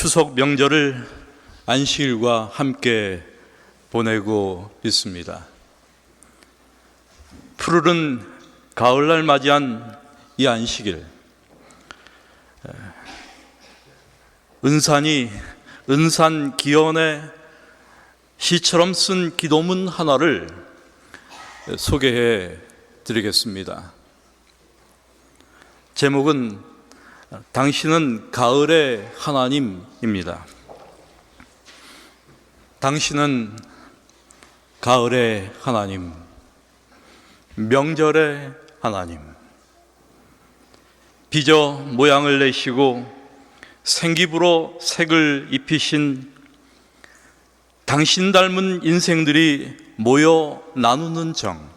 추석 명절을 안식일과 함께 보내고 있습니다. 푸르른 가을날 맞이한 이 안식일, 은산 기원의 시처럼 쓴 기도문 하나를 소개해 드리겠습니다. 제목은 당신은 가을의 하나님입니다. 당신은 가을의 하나님, 명절의 하나님. 빚어 모양을 내시고 생기부로 색을 입히신 당신 닮은 인생들이 모여 나누는 정,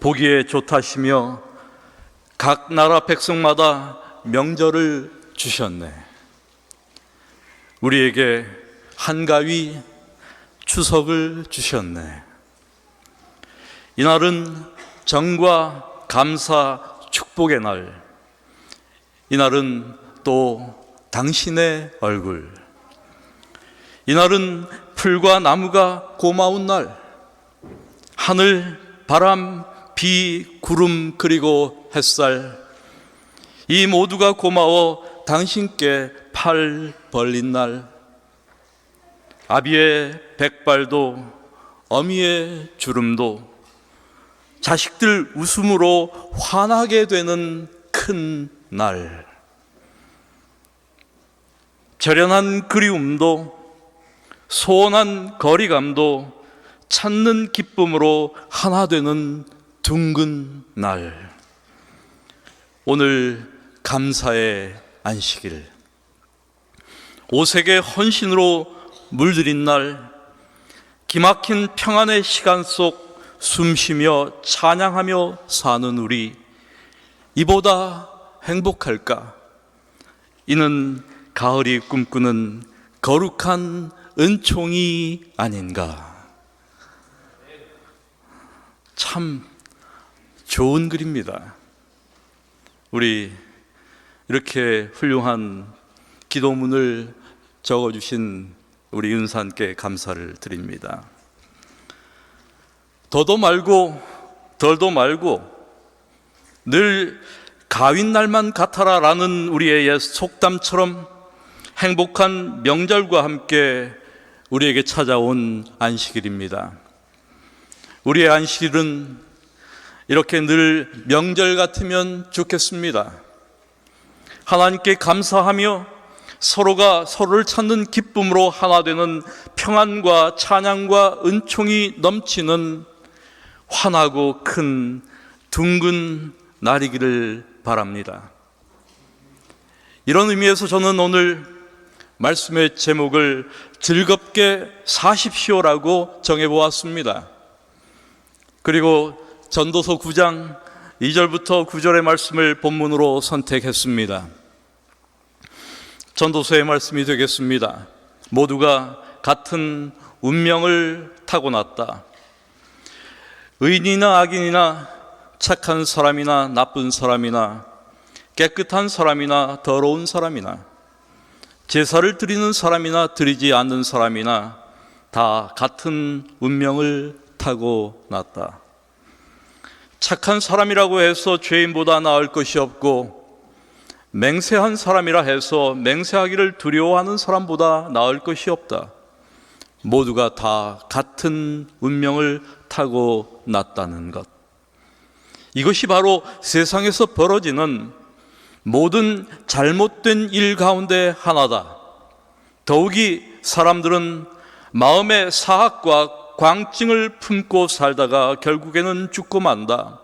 보기에 좋다시며 각 나라 백성마다 명절을 주셨네. 우리에게 한가위 추석을 주셨네. 이날은 정과 감사 축복의 날, 이날은 또 당신의 얼굴, 이날은 풀과 나무가 고마운 날, 하늘, 바람, 비, 구름, 그리고 햇살, 이 모두가 고마워 당신께 팔 벌린 날, 아비의 백발도 어미의 주름도 자식들 웃음으로 환하게 되는 큰 날, 절연한 그리움도 소원한 거리감도 찾는 기쁨으로 하나 되는 둥근 날, 오늘 감사의 안식일, 오색의 헌신으로 물들인 날, 기막힌 평안의 시간 속 숨쉬며 찬양하며 사는 우리, 이보다 행복할까? 이는 가을이 꿈꾸는 거룩한 은총이 아닌가. 참 좋은 글입니다. 우리 이렇게 훌륭한 기도문을 적어주신 우리 은산께 감사를 드립니다. 더도 말고 덜도 말고 늘 가윈날만 같아라 라는 우리의 옛 속담처럼 행복한 명절과 함께 우리에게 찾아온 안식일입니다. 우리의 안식일은 이렇게 늘 명절 같으면 좋겠습니다. 하나님께 감사하며 서로가 서로를 찾는 기쁨으로 하나 되는 평안과 찬양과 은총이 넘치는 환하고 큰 둥근 날이기를 바랍니다. 이런 의미에서 저는 오늘 말씀의 제목을 즐겁게 사십시오라고 정해보았습니다. 그리고 전도서 9장 2절부터 9절의 말씀을 본문으로 선택했습니다. 전도서의 말씀이 되겠습니다. 모두가 같은 운명을 타고났다. 의인이나 악인이나 착한 사람이나 나쁜 사람이나 깨끗한 사람이나 더러운 사람이나 제사를 드리는 사람이나 드리지 않는 사람이나 다 같은 운명을 타고났다. 착한 사람이라고 해서 죄인보다 나을 것이 없고 맹세한 사람이라 해서 맹세하기를 두려워하는 사람보다 나을 것이 없다. 모두가 다 같은 운명을 타고났다는 것, 이것이 바로 세상에서 벌어지는 모든 잘못된 일 가운데 하나다. 더욱이 사람들은 마음의 사악과 광증을 품고 살다가 결국에는 죽고 만다.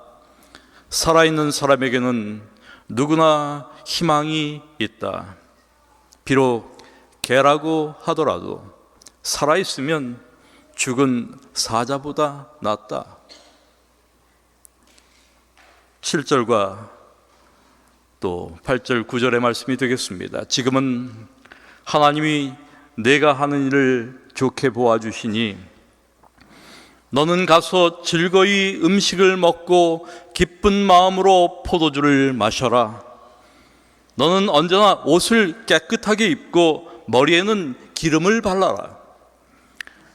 살아있는 사람에게는 누구나 희망이 있다. 비록 개라고 하더라도 살아있으면 죽은 사자보다 낫다. 7절과 또 8절 9절의 말씀이 되겠습니다. 지금은 하나님이 내가 하는 일을 좋게 보아주시니 너는 가서 즐거이 음식을 먹고 기쁜 마음으로 포도주를 마셔라. 너는 언제나 옷을 깨끗하게 입고 머리에는 기름을 발라라.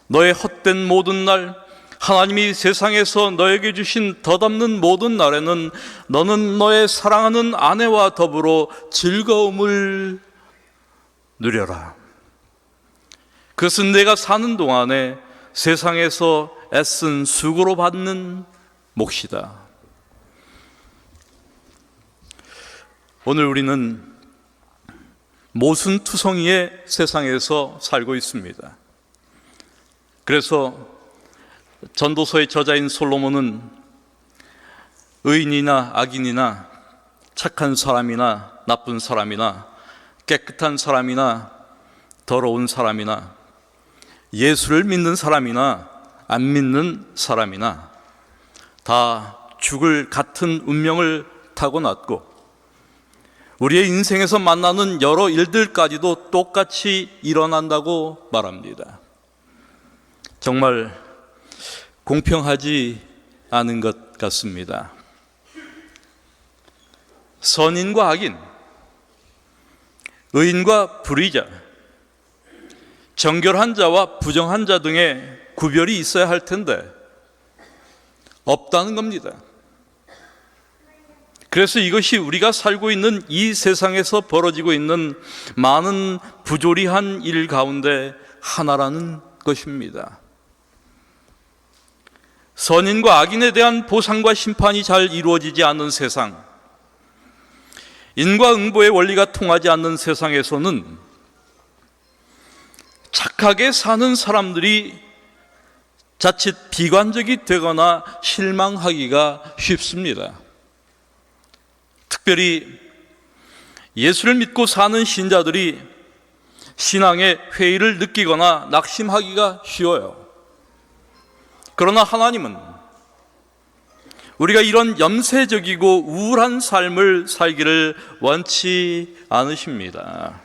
너의 헛된 모든 날, 하나님이 세상에서 너에게 주신 덧없는 모든 날에는 너는 너의 사랑하는 아내와 더불어 즐거움을 누려라. 그것은 내가 사는 동안에 세상에서 애쓴 수고로 받는 몫이다. 오늘 우리는 모순투성이의 세상에서 살고 있습니다. 그래서 전도서의 저자인 솔로몬은 의인이나 악인이나 착한 사람이나 나쁜 사람이나 깨끗한 사람이나 더러운 사람이나 예수를 믿는 사람이나 안 믿는 사람이나 다 죽을 같은 운명을 타고났고 우리의 인생에서 만나는 여러 일들까지도 똑같이 일어난다고 말합니다. 정말 공평하지 않은 것 같습니다. 선인과 악인, 의인과 불의자, 정결한 자와 부정한 자 등의 구별이 있어야 할 텐데 없다는 겁니다. 그래서 이것이 우리가 살고 있는 이 세상에서 벌어지고 있는 많은 부조리한 일 가운데 하나라는 것입니다. 선인과 악인에 대한 보상과 심판이 잘 이루어지지 않는 세상, 인과응보의 원리가 통하지 않는 세상에서는 착하게 사는 사람들이 자칫 비관적이 되거나 실망하기가 쉽습니다. 특별히 예수를 믿고 사는 신자들이 신앙의 회의를 느끼거나 낙심하기가 쉬워요. 그러나 하나님은 우리가 이런 염세적이고 우울한 삶을 살기를 원치 않으십니다.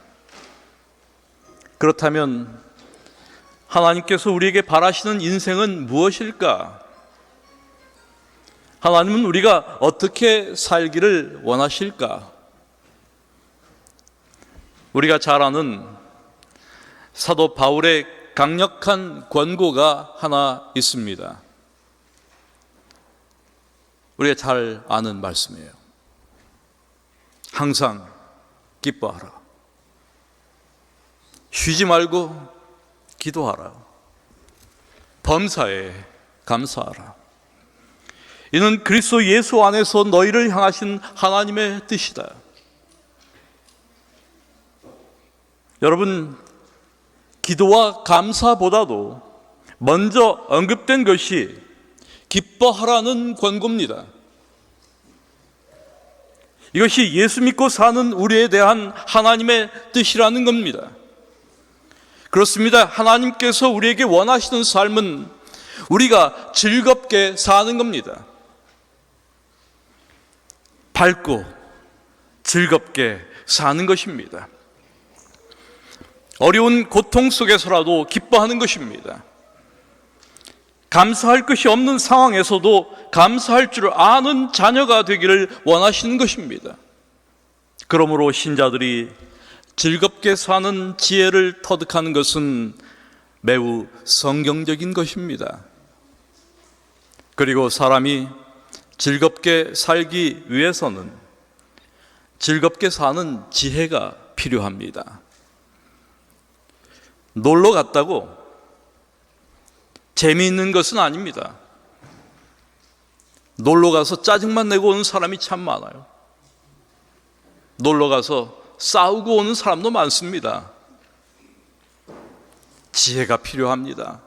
그렇다면 하나님께서 우리에게 바라시는 인생은 무엇일까? 하나님은 우리가 어떻게 살기를 원하실까? 우리가 잘 아는 사도 바울의 강력한 권고가 하나 있습니다. 우리가 잘 아는 말씀이에요. 항상 기뻐하라. 쉬지 말고 기도하라. 범사에 감사하라. 이는 그리스도 예수 안에서 너희를 향하신 하나님의 뜻이다. 여러분, 기도와 감사보다도 먼저 언급된 것이 기뻐하라는 권고입니다. 이것이 예수 믿고 사는 우리에 대한 하나님의 뜻이라는 겁니다. 그렇습니다. 하나님께서 우리에게 원하시는 삶은 우리가 즐겁게 사는 겁니다. 밝고 즐겁게 사는 것입니다. 어려운 고통 속에서라도 기뻐하는 것입니다. 감사할 것이 없는 상황에서도 감사할 줄 아는 자녀가 되기를 원하시는 것입니다. 그러므로 신자들이 즐겁게 사는 지혜를 터득하는 것은 매우 성경적인 것입니다. 그리고 사람이 즐겁게 살기 위해서는 즐겁게 사는 지혜가 필요합니다. 놀러 갔다고 재미있는 것은 아닙니다. 놀러 가서 짜증만 내고 오는 사람이 참 많아요. 놀러 가서 싸우고 오는 사람도 많습니다. 지혜가 필요합니다.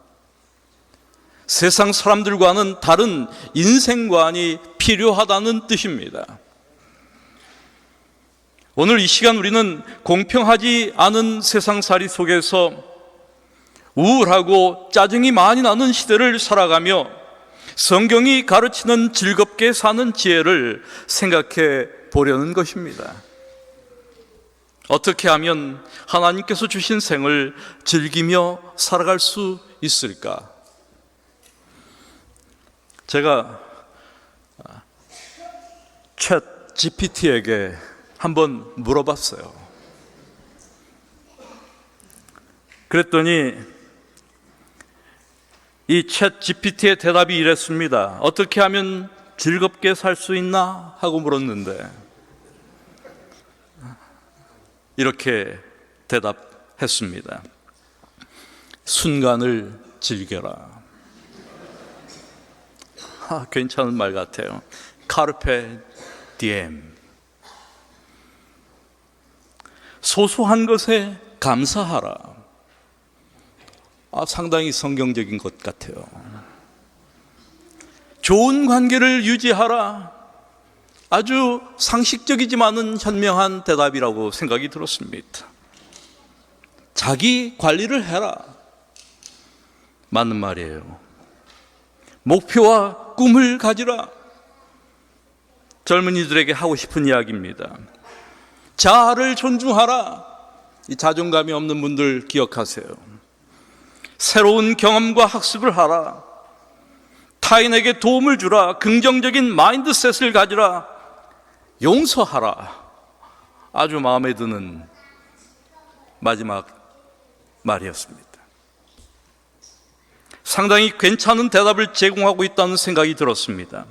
세상 사람들과는 다른 인생관이 필요하다는 뜻입니다. 오늘 이 시간 우리는 공평하지 않은 세상살이 속에서 우울하고 짜증이 많이 나는 시대를 살아가며 성경이 가르치는 즐겁게 사는 지혜를 생각해 보려는 것입니다. 어떻게 하면 하나님께서 주신 생을 즐기며 살아갈 수 있을까? 제가 챗 GPT에게 한번 물어봤어요. 그랬더니 이 챗 GPT의 대답이 이랬습니다. 어떻게 하면 즐겁게 살 수 있나? 하고 물었는데 이렇게 대답했습니다. 순간을 즐겨라. 괜찮은 말 같아요. 카르페 디엠. 소소한 것에 감사하라. 상당히 성경적인 것 같아요. 좋은 관계를 유지하라. 아주 상식적이지만은 현명한 대답이라고 생각이 들었습니다. 자기 관리를 해라. 맞는 말이에요. 목표와 꿈을 가지라. 젊은이들에게 하고 싶은 이야기입니다. 자아를 존중하라. 이 자존감이 없는 분들 기억하세요. 새로운 경험과 학습을 하라. 타인에게 도움을 주라. 긍정적인 마인드셋을 가지라. 용서하라. 아주 마음에 드는 마지막 말이었습니다. 상당히 괜찮은 대답을 제공하고 있다는 생각이 들었습니다.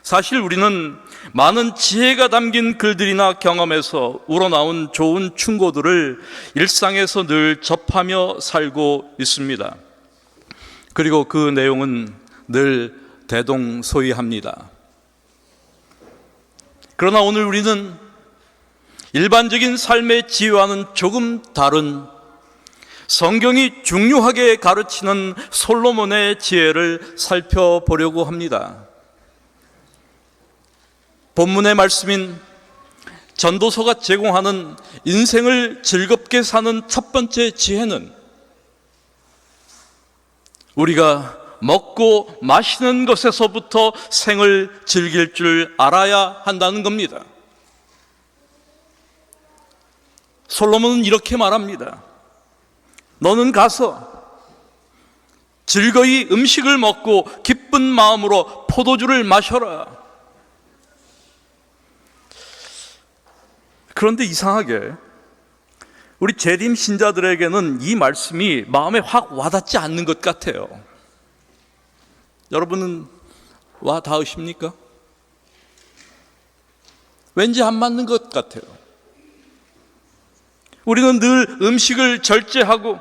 사실 우리는 많은 지혜가 담긴 글들이나 경험에서 우러나온 좋은 충고들을 일상에서 늘 접하며 살고 있습니다. 그리고 그 내용은 늘 대동소이합니다. 그러나 오늘 우리는 일반적인 삶의 지혜와는 조금 다른 성경이 중요하게 가르치는 솔로몬의 지혜를 살펴보려고 합니다. 본문의 말씀인 전도서가 제공하는 인생을 즐겁게 사는 첫 번째 지혜는 우리가 먹고 마시는 것에서부터 생을 즐길 줄 알아야 한다는 겁니다. 솔로몬은 이렇게 말합니다. 너는 가서 즐거이 음식을 먹고 기쁜 마음으로 포도주를 마셔라. 그런데 이상하게 우리 재림 신자들에게는 이 말씀이 마음에 확 와닿지 않는 것 같아요. 여러분은 와 닿으십니까? 왠지 안 맞는 것 같아요. 우리는 늘 음식을 절제하고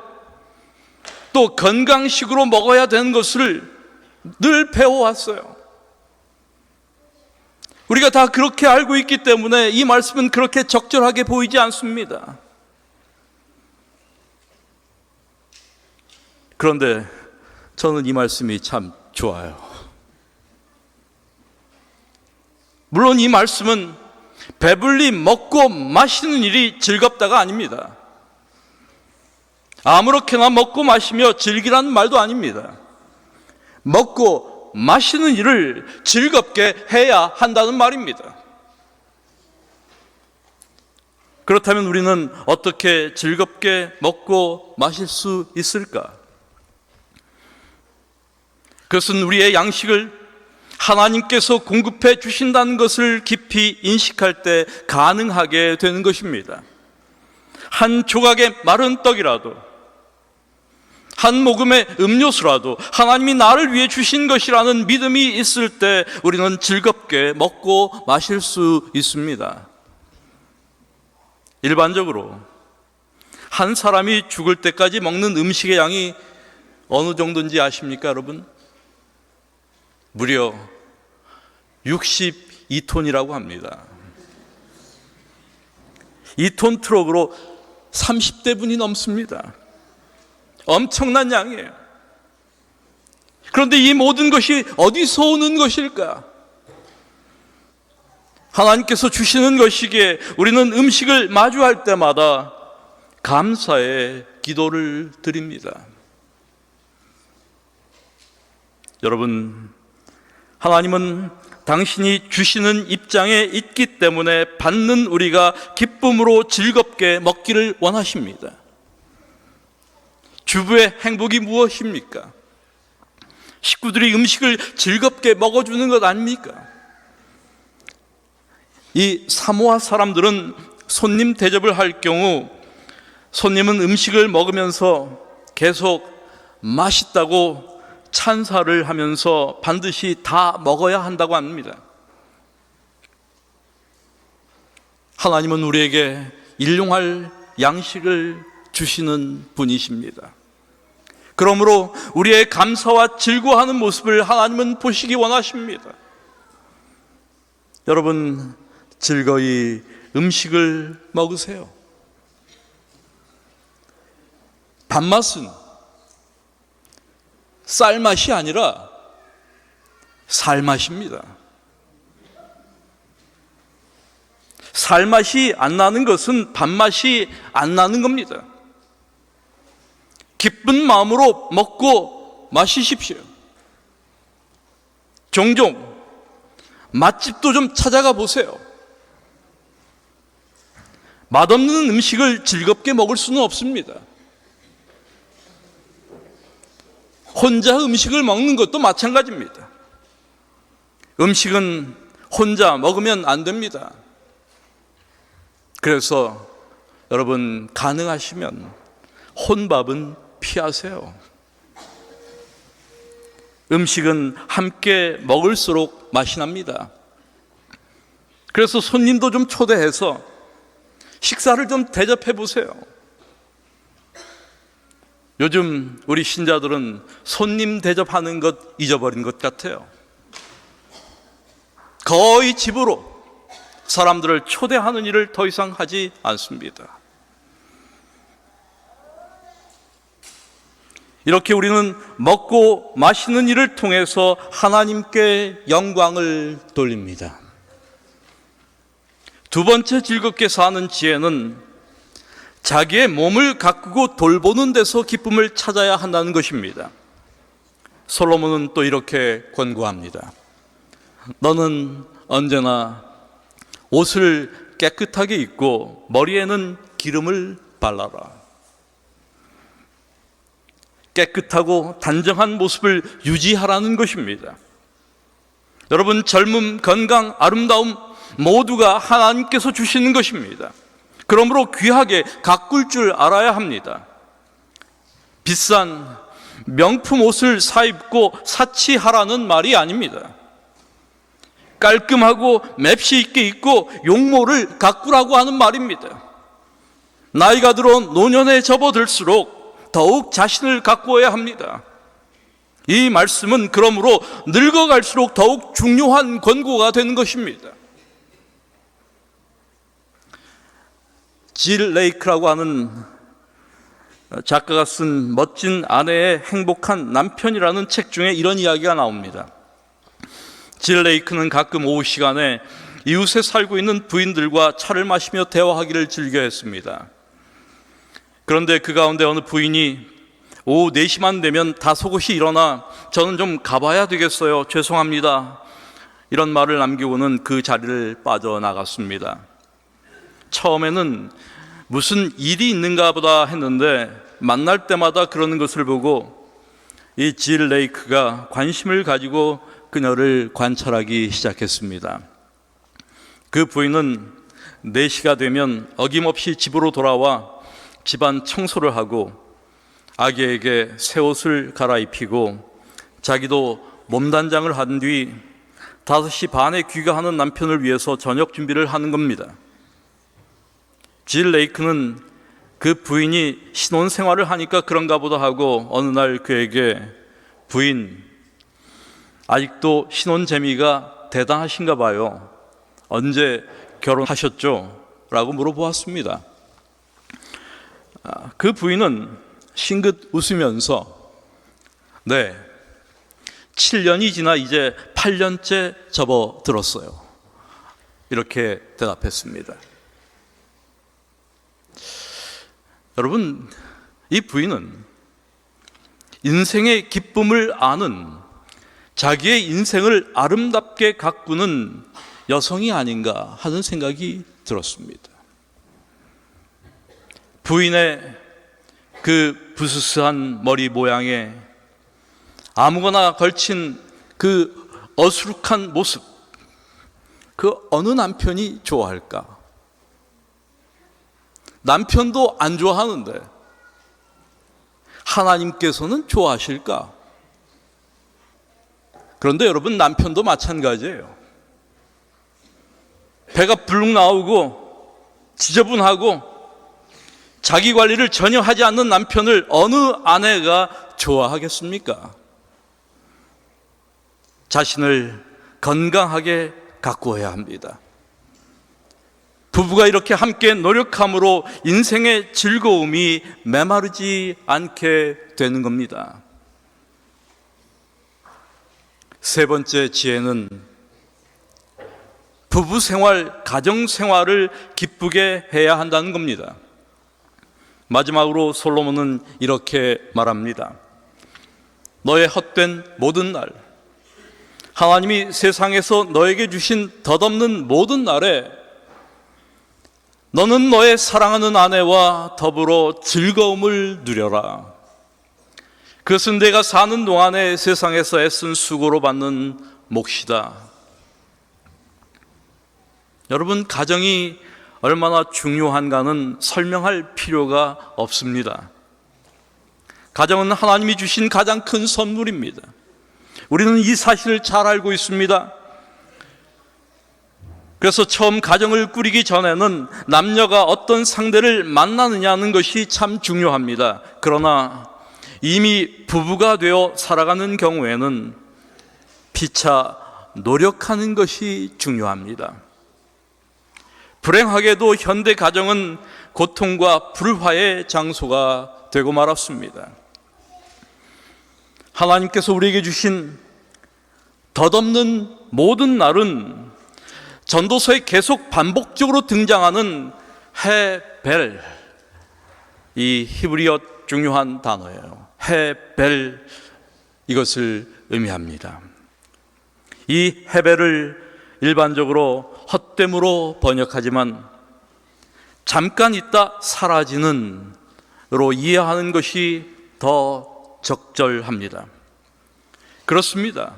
또 건강식으로 먹어야 되는 것을 늘 배워왔어요. 우리가 다 그렇게 알고 있기 때문에 이 말씀은 그렇게 적절하게 보이지 않습니다. 그런데 저는 이 말씀이 참 좋아요. 물론 이 말씀은 배불리 먹고 마시는 일이 즐겁다가 아닙니다. 아무렇게나 먹고 마시며 즐기라는 말도 아닙니다. 먹고 마시는 일을 즐겁게 해야 한다는 말입니다. 그렇다면 우리는 어떻게 즐겁게 먹고 마실 수 있을까? 그것은 우리의 양식을 하나님께서 공급해 주신다는 것을 깊이 인식할 때 가능하게 되는 것입니다. 한 조각의 마른 떡이라도, 한 모금의 음료수라도 하나님이 나를 위해 주신 것이라는 믿음이 있을 때 우리는 즐겁게 먹고 마실 수 있습니다. 일반적으로 한 사람이 죽을 때까지 먹는 음식의 양이 어느 정도인지 아십니까, 여러분? 무려 62톤이라고 합니다. 2톤 트럭으로 30대 분이 넘습니다. 엄청난 양이에요. 그런데 이 모든 것이 어디서 오는 것일까? 하나님께서 주시는 것이기에 우리는 음식을 마주할 때마다 감사의 기도를 드립니다. 여러분, 하나님은 당신이 주시는 입장에 있기 때문에 받는 우리가 기쁨으로 즐겁게 먹기를 원하십니다. 주부의 행복이 무엇입니까? 식구들이 음식을 즐겁게 먹어주는 것 아닙니까? 이 사모아 사람들은 손님 대접을 할 경우 손님은 음식을 먹으면서 계속 맛있다고 찬사를 하면서 반드시 다 먹어야 한다고 합니다. 하나님은 우리에게 일용할 양식을 주시는 분이십니다. 그러므로 우리의 감사와 즐거워하는 모습을 하나님은 보시기 원하십니다. 여러분, 즐거이 음식을 먹으세요. 밥맛은 쌀맛이 아니라 살맛입니다. 살맛이 안 나는 것은 밥맛이 안 나는 겁니다. 기쁜 마음으로 먹고 마시십시오. 종종 맛집도 좀 찾아가 보세요. 맛없는 음식을 즐겁게 먹을 수는 없습니다. 혼자 음식을 먹는 것도 마찬가지입니다. 음식은 혼자 먹으면 안 됩니다. 그래서 여러분, 가능하시면 혼밥은 피하세요. 음식은 함께 먹을수록 맛이 납니다. 그래서 손님도 좀 초대해서 식사를 좀 대접해 보세요. 요즘 우리 신자들은 손님 대접하는 것 잊어버린 것 같아요. 거의 집으로 사람들을 초대하는 일을 더 이상 하지 않습니다. 이렇게 우리는 먹고 마시는 일을 통해서 하나님께 영광을 돌립니다. 두 번째 즐겁게 사는 지혜는 자기의 몸을 가꾸고 돌보는 데서 기쁨을 찾아야 한다는 것입니다. 솔로몬은 또 이렇게 권고합니다. 너는 언제나 옷을 깨끗하게 입고 머리에는 기름을 발라라. 깨끗하고 단정한 모습을 유지하라는 것입니다. 여러분, 젊음, 건강, 아름다움 모두가 하나님께서 주시는 것입니다. 그러므로 귀하게 가꿀 줄 알아야 합니다. 비싼 명품 옷을 사입고 사치하라는 말이 아닙니다. 깔끔하고 맵시 있게 입고 용모를 가꾸라고 하는 말입니다. 나이가 들어 노년에 접어들수록 더욱 자신을 가꾸어야 합니다. 이 말씀은 그러므로 늙어갈수록 더욱 중요한 권고가 되는 것입니다. 질 레이크라고 하는 작가가 쓴 멋진 아내의 행복한 남편이라는 책 중에 이런 이야기가 나옵니다. 질 레이크는 가끔 오후 시간에 이웃에 살고 있는 부인들과 차를 마시며 대화하기를 즐겨했습니다. 그런데 그 가운데 어느 부인이 오후 4시만 되면 다소곳이 일어나 저는 좀 가봐야 되겠어요. 죄송합니다. 이런 말을 남기고는 그 자리를 빠져나갔습니다. 처음에는 무슨 일이 있는가 보다 했는데 만날 때마다 그러는 것을 보고 이 질 레이크가 관심을 가지고 그녀를 관찰하기 시작했습니다. 그 부인은 4시가 되면 어김없이 집으로 돌아와 집안 청소를 하고 아기에게 새 옷을 갈아입히고 자기도 몸단장을 한 뒤 5시 반에 귀가하는 남편을 위해서 저녁 준비를 하는 겁니다. 질 레이크는 그 부인이 신혼생활을 하니까 그런가 보다 하고 어느 날 그에게 부인, 아직도 신혼 재미가 대단하신가 봐요. 언제 결혼하셨죠? 라고 물어보았습니다. 그 부인은 싱긋 웃으면서 네, 7년이 지나 이제 8년째 접어들었어요. 이렇게 대답했습니다. 여러분, 이 부인은 인생의 기쁨을 아는, 자기의 인생을 아름답게 가꾸는 여성이 아닌가 하는 생각이 들었습니다. 부인의 그 부스스한 머리 모양에 아무거나 걸친 그 어수룩한 모습, 그 어느 남편이 좋아할까? 남편도 안 좋아하는데 하나님께서는 좋아하실까? 그런데 여러분, 남편도 마찬가지예요. 배가 불룩 나오고 지저분하고 자기 관리를 전혀 하지 않는 남편을 어느 아내가 좋아하겠습니까? 자신을 건강하게 가꾸어야 합니다. 부부가 이렇게 함께 노력함으로 인생의 즐거움이 메마르지 않게 되는 겁니다. 세 번째 지혜는 부부 생활, 가정 생활을 기쁘게 해야 한다는 겁니다. 마지막으로 솔로몬은 이렇게 말합니다. 너의 헛된 모든 날, 하나님이 세상에서 너에게 주신 덧없는 모든 날에 너는 너의 사랑하는 아내와 더불어 즐거움을 누려라. 그것은 내가 사는 동안에 세상에서 애쓴 수고로 받는 몫이다. 여러분, 가정이 얼마나 중요한가는 설명할 필요가 없습니다. 가정은 하나님이 주신 가장 큰 선물입니다. 우리는 이 사실을 잘 알고 있습니다. 그래서 처음 가정을 꾸리기 전에는 남녀가 어떤 상대를 만나느냐는 것이 참 중요합니다. 그러나 이미 부부가 되어 살아가는 경우에는 피차 노력하는 것이 중요합니다. 불행하게도 현대 가정은 고통과 불화의 장소가 되고 말았습니다. 하나님께서 우리에게 주신 덧없는 모든 날은 전도서에 계속 반복적으로 등장하는 헤벨, 이 히브리어 중요한 단어예요. 헤벨, 이것을 의미합니다. 이 헤벨을 일반적으로 헛됨으로 번역하지만 잠깐 있다 사라지는 으로 이해하는 것이 더 적절합니다. 그렇습니다.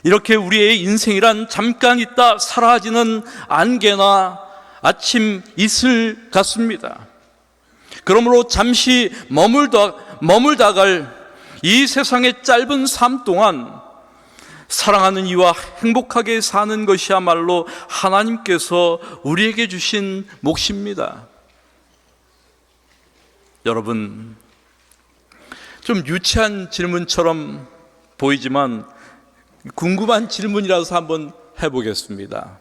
이렇게 우리의 인생이란 잠깐 있다 사라지는 안개나 아침 이슬 같습니다. 그러므로 잠시 머물다갈 이 세상의 짧은 삶 동안 사랑하는 이와 행복하게 사는 것이야말로 하나님께서 우리에게 주신 몫입니다. 여러분, 좀 유치한 질문처럼 보이지만 궁금한 질문이라서 한번 해보겠습니다.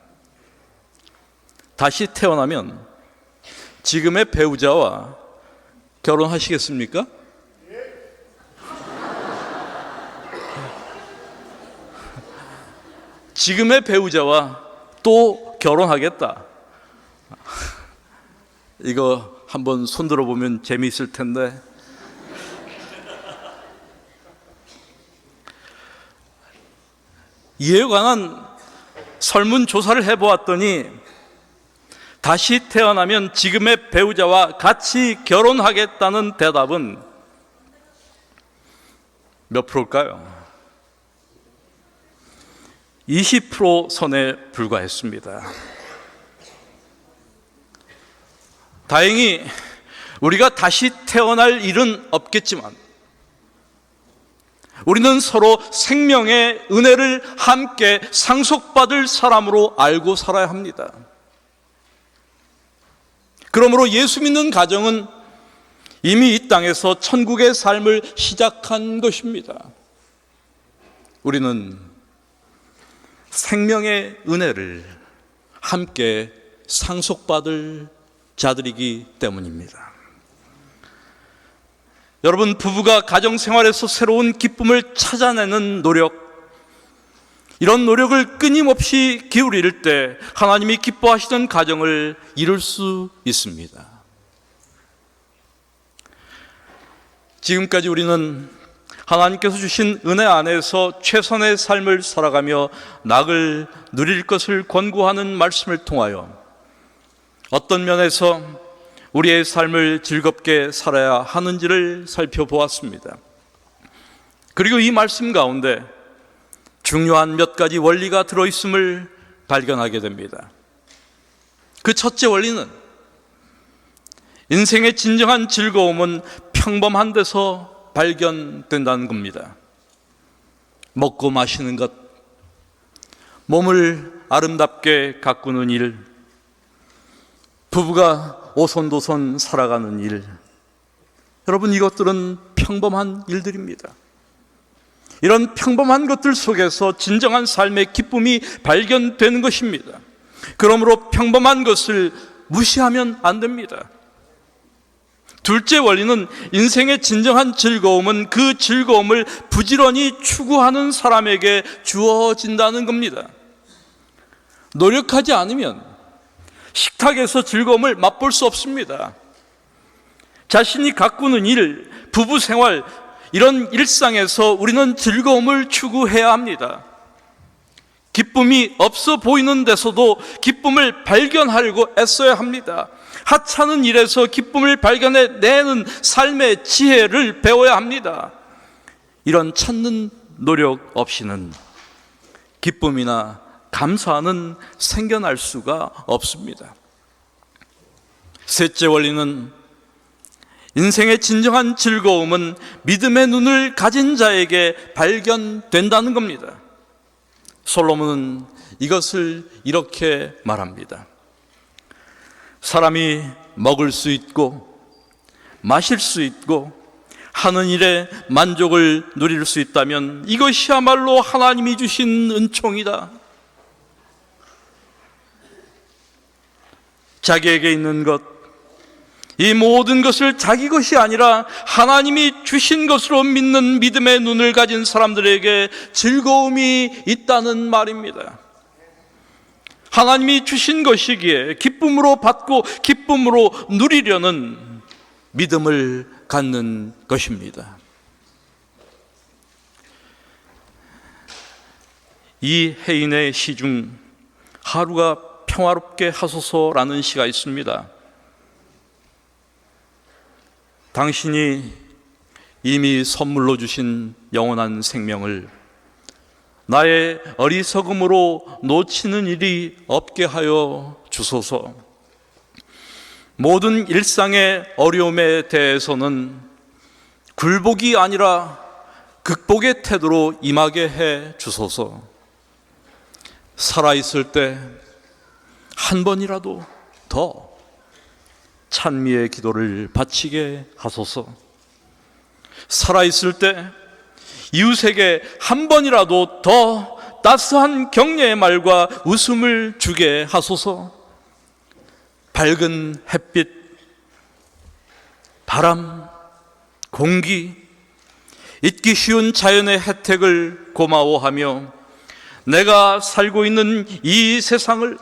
다시 태어나면 지금의 배우자와 결혼하시겠습니까? 지금의 배우자와 또 결혼하겠다. 이거 한번 손들어 보면 재미있을 텐데. 이에 관한 설문조사를 해보았더니 다시 태어나면 지금의 배우자와 같이 결혼하겠다는 대답은 몇 프로일까요? 20% 선에 불과했습니다. 다행히 우리가 다시 태어날 일은 없겠지만 우리는 서로 생명의 은혜를 함께 상속받을 사람으로 알고 살아야 합니다. 그러므로 예수 믿는 가정은 이미 이 땅에서 천국의 삶을 시작한 것입니다. 우리는 생명의 은혜를 함께 상속받을 자들이기 때문입니다. 여러분, 부부가 가정생활에서 새로운 기쁨을 찾아내는 노력, 이런 노력을 끊임없이 기울일 때 하나님이 기뻐하시던 가정을 이룰 수 있습니다. 지금까지 우리는 하나님께서 주신 은혜 안에서 최선의 삶을 살아가며 낙을 누릴 것을 권고하는 말씀을 통하여 어떤 면에서 우리의 삶을 즐겁게 살아야 하는지를 살펴보았습니다. 그리고 이 말씀 가운데 중요한 몇 가지 원리가 들어있음을 발견하게 됩니다. 그 첫째 원리는 인생의 진정한 즐거움은 평범한 데서 발견된다는 겁니다. 먹고 마시는 것, 몸을 아름답게 가꾸는 일, 부부가 오손도손 살아가는 일, 여러분, 이것들은 평범한 일들입니다. 이런 평범한 것들 속에서 진정한 삶의 기쁨이 발견되는 것입니다. 그러므로 평범한 것을 무시하면 안 됩니다. 둘째 원리는 인생의 진정한 즐거움은 그 즐거움을 부지런히 추구하는 사람에게 주어진다는 겁니다. 노력하지 않으면 식탁에서 즐거움을 맛볼 수 없습니다. 자신이 가꾸는 일, 부부 생활, 이런 일상에서 우리는 즐거움을 추구해야 합니다. 기쁨이 없어 보이는 데서도 기쁨을 발견하려고 애써야 합니다. 하찮은 일에서 기쁨을 발견해내는 삶의 지혜를 배워야 합니다. 이런 찾는 노력 없이는 기쁨이나 감사는 생겨날 수가 없습니다. 셋째 원리는 인생의 진정한 즐거움은 믿음의 눈을 가진 자에게 발견된다는 겁니다. 솔로몬은 이것을 이렇게 말합니다. 사람이 먹을 수 있고 마실 수 있고 하는 일에 만족을 누릴 수 있다면 이것이야말로 하나님이 주신 은총이다. 자기에게 있는 것, 이 모든 것을 자기 것이 아니라 하나님이 주신 것으로 믿는 믿음의 눈을 가진 사람들에게 즐거움이 있다는 말입니다. 하나님이 주신 것이기에 기쁨으로 받고 기쁨으로 누리려는 믿음을 갖는 것입니다. 이 해인의 시 중 하루가 평화롭게 하소서라는 시가 있습니다. 당신이 이미 선물로 주신 영원한 생명을 나의 어리석음으로 놓치는 일이 없게 하여 주소서. 모든 일상의 어려움에 대해서는 굴복이 아니라 극복의 태도로 임하게 해 주소서. 살아있을 때 한 번이라도 더 찬미의 기도를 바치게 하소서. 살아있을 때 이웃에게 한 번이라도 더 따스한 격려의 말과 웃음을 주게 하소서. 밝은 햇빛, 바람, 공기, 잊기 쉬운 자연의 혜택을 고마워하며 내가 살고 있는 이 세상을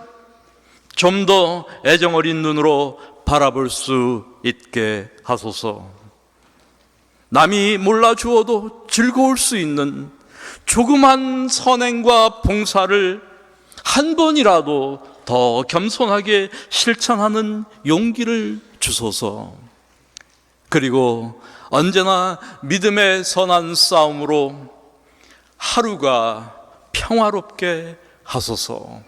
좀 더 애정어린 눈으로 바라볼 수 있게 하소서. 남이 몰라주어도 즐거울 수 있는 조그만 선행과 봉사를 한 번이라도 더 겸손하게 실천하는 용기를 주소서. 그리고 언제나 믿음의 선한 싸움으로 하루가 평화롭게 하소서.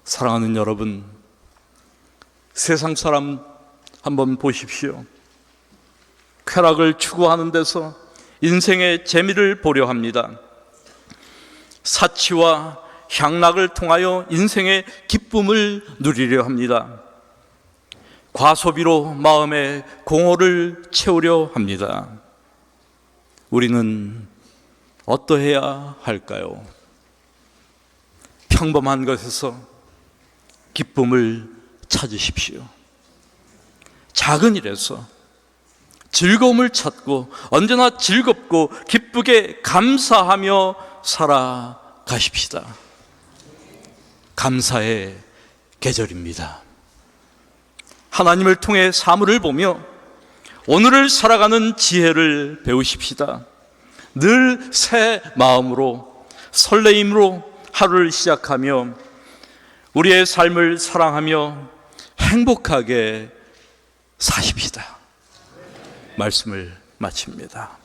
사랑하는 여러분, 세상 사람 한번 보십시오. 쾌락을 추구하는 데서 인생의 재미를 보려 합니다. 사치와 향락을 통하여 인생의 기쁨을 누리려 합니다. 과소비로 마음의 공허를 채우려 합니다. 우리는 어떠해야 할까요? 평범한 것에서 기쁨을 찾으십시오. 작은 일에서 즐거움을 찾고 언제나 즐겁고 기쁘게 감사하며 살아가십시다. 감사의 계절입니다. 하나님을 통해 사물을 보며 오늘을 살아가는 지혜를 배우십시다. 늘 새 마음으로 설레임으로 하루를 시작하며 우리의 삶을 사랑하며 행복하게 사십시다. 말씀을 마칩니다.